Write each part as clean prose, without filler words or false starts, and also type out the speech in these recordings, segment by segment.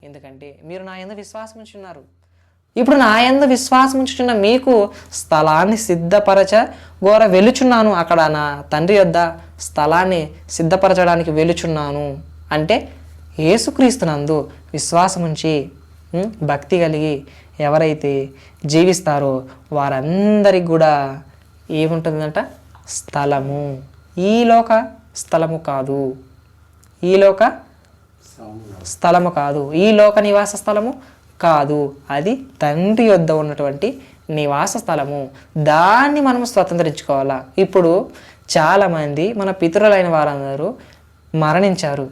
ఎందుకంటే మీరు నా యందు విశ్వాసం ఉంచున్నారు. ఇప్పుడు నా యందు విశ్వాసం ఉంచుచున్న మీకు స్థలాన్ని సిద్ధపరచ వెలుచున్నాను. అక్కడ నా తండ్రి యొద్ద స్థలాన్ని సిద్ధపరచడానికి వెలుచున్నాను అంటే యేసుక్రీస్తునందు విశ్వాసం ఉంచి భక్తి కలిగి ఎవరైతే జీవిస్తారో వారందరికి కూడా ఏముంటుందంట? స్థలము. ఈ లోక స్థలము కాదు, ఈ లోక స్థలము కాదు, ఈ లోక నివాస స్థలము కాదు, అది తండ్రి యొద్ద ఉన్నటువంటి నివాస స్థలము. దాన్ని మనం స్వతంత్రించుకోవాలా. ఇప్పుడు చాలామంది మన పితరులైన వారందరూ మరణించారు.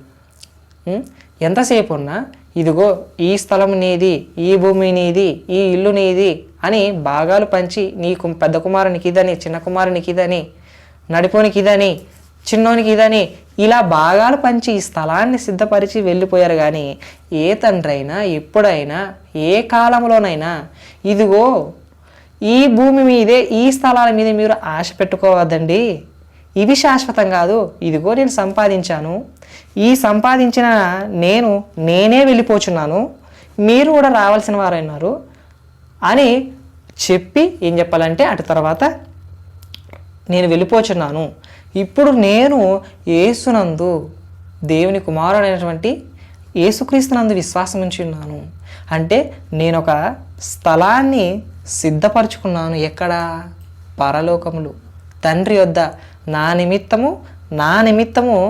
ఎంతసేపు ఉన్నా ఇదిగో ఈ స్థలం నీది, ఈ భూమి నీది, ఈ ఇల్లు నీది అని భాగాలు పంచి నీకు పెద్ద కుమారునికి ఇదని, చిన్న కుమారునికి ఇదని, నడిపోనికి ఇదని, చిన్నోనికి ఇదని ఇలా భాగాలు పంచి ఈ స్థలాన్ని సిద్ధపరిచి వెళ్ళిపోయారు. కానీ ఏ తండ్రి అయినా ఎప్పుడైనా ఏ కాలంలోనైనా ఇదిగో ఈ భూమి మీదే, ఈ స్థలాల మీద మీరు ఆశ పెట్టుకోవద్దండి, ఇవి శాశ్వతం కాదు, ఇదిగో నేను సంపాదించాను, ఈ సంపాదించిన నేనే వెళ్ళిపోచున్నాను, మీరు కూడా రావాల్సిన వారైనారు అని చెప్పి ఏం చెప్పాలంటే అటు తర్వాత నేను వెళ్ళిపోచున్నాను, ఇప్పుడు నేను యేసునందు దేవుని కుమారుడైనటువంటి యేసుక్రీస్తునందు విశ్వాసం ఉంచి ఉన్నాను అంటే నేను ఒక స్థలాన్ని సిద్ధపరచుకున్నాను. ఎక్కడ? పరలోకములు తండ్రి యొద్ద నా నిమిత్తము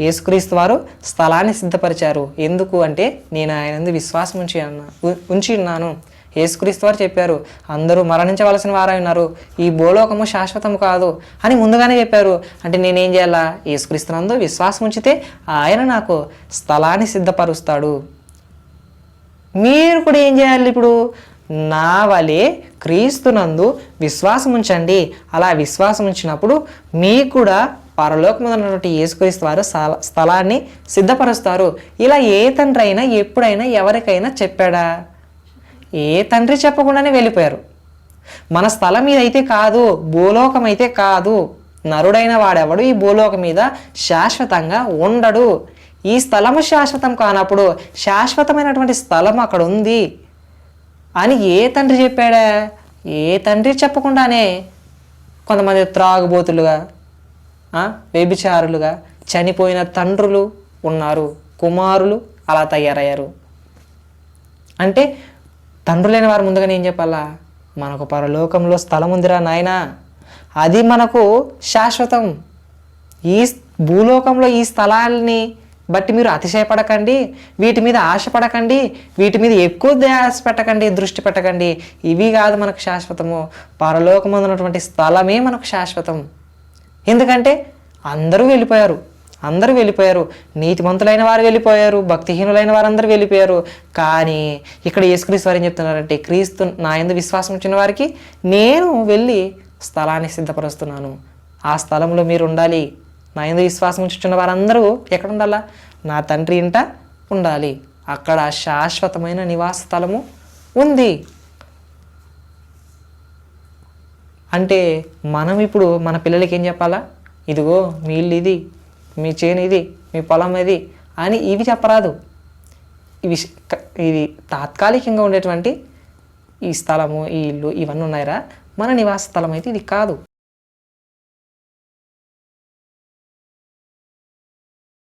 యేసుక్రీస్తు వారు స్థలాన్ని సిద్ధపరిచారు. ఎందుకు అంటే నేను ఆయన విశ్వాసం ఉంచి ఉన్నాను. యేసుక్రీస్తు వారు చెప్పారు, అందరూ మరణించవలసిన వారై ఉన్నారు, ఈ భూలోకము శాశ్వతము కాదు అని ముందుగానే చెప్పారు. అంటే నేనేం చేయాలా? యేసుక్రీస్తునందు విశ్వాసం ఉంచితే ఆయన నాకు స్థలాన్ని సిద్ధపరుస్తాడు. మీరు కూడా ఏం చేయాలి? ఇప్పుడు నా వలె క్రీస్తునందు విశ్వాసం ఉంచండి. అలా విశ్వాసం ఉంచినప్పుడు మీకు కూడా పరలోకమున ఉన్నటువంటి యేసుక్రీస్తు వారు స్థలాన్ని సిద్ధపరుస్తారు. ఇలా ఏ తండ్రి అయినా ఎప్పుడైనా ఎవరికైనా చెప్పాడా? ఏ తండ్రి చెప్పకుండానే వెళ్ళిపోయారు. మన స్థలం మీద అయితే కాదు, భూలోకం అయితే కాదు, నరుడైన వాడెవడు ఈ భూలోకం మీద శాశ్వతంగా ఉండడు. ఈ స్థలము శాశ్వతం కానప్పుడు శాశ్వతమైనటువంటి స్థలం అక్కడ ఉంది అని ఏ తండ్రి చెప్పాడా? ఏ తండ్రి చెప్పకుండానే కొంతమంది త్రాగుబోతులుగా, వ్యభిచారులుగా చనిపోయిన తండ్రులు ఉన్నారు, కుమారులు అలా తయారయ్యారు. అంటే తండ్రులైన వారు ముందుగానే ఏం చెప్పాలా? మనకు పరలోకంలో స్థలం ఉందిరా నాయనా, అది మనకు శాశ్వతం. ఈ భూలోకంలో ఈ స్థలాల్ని బట్టి మీరు అతిశయపడకండి, వీటి మీద ఆశపడకండి, వీటి మీద ఎక్కువ ధ్యాస పెట్టకండి, దృష్టి పెట్టకండి. ఇవి కాదు మనకు శాశ్వతము, పరలోకమందు ఉన్నటువంటి స్థలమే మనకు శాశ్వతం. ఎందుకంటే అందరూ వెళ్ళిపోయారు, నీతిమంతులైన వారు వెళ్ళిపోయారు, భక్తిహీనులైన వారందరూ వెళ్ళిపోయారు. కానీ ఇక్కడ యేసుక్రీస్తు వారు ఏం చెప్తున్నారంటే, క్రీస్తు నా యందు విశ్వాసం ఉంచిన వారికి నేను వెళ్ళి స్థలాన్ని సిద్ధపరుస్తున్నాను, ఆ స్థలంలో మీరు ఉండాలి. నా యందు విశ్వాసం ఉంచుతున్న వారందరూ ఎక్కడ ఉండాలా? నా తండ్రి ఇంట ఉండాలి. అక్కడ శాశ్వతమైన నివాస స్థలము ఉంది. అంటే మనం ఇప్పుడు మన పిల్లలకి ఏం చెప్పాలా? ఇదిగో మీ ఇల్లు ఇది, మీ చేను ఇది, మీ పొలం ఇది అని ఇవి చెప్పరాదు. ఇది తాత్కాలికంగా ఉండేటువంటి ఈ స్థలము, ఈ ఇల్లు ఇవన్నీ ఉన్నాయిరా, మన నివాస స్థలం అయితే ఇది కాదు.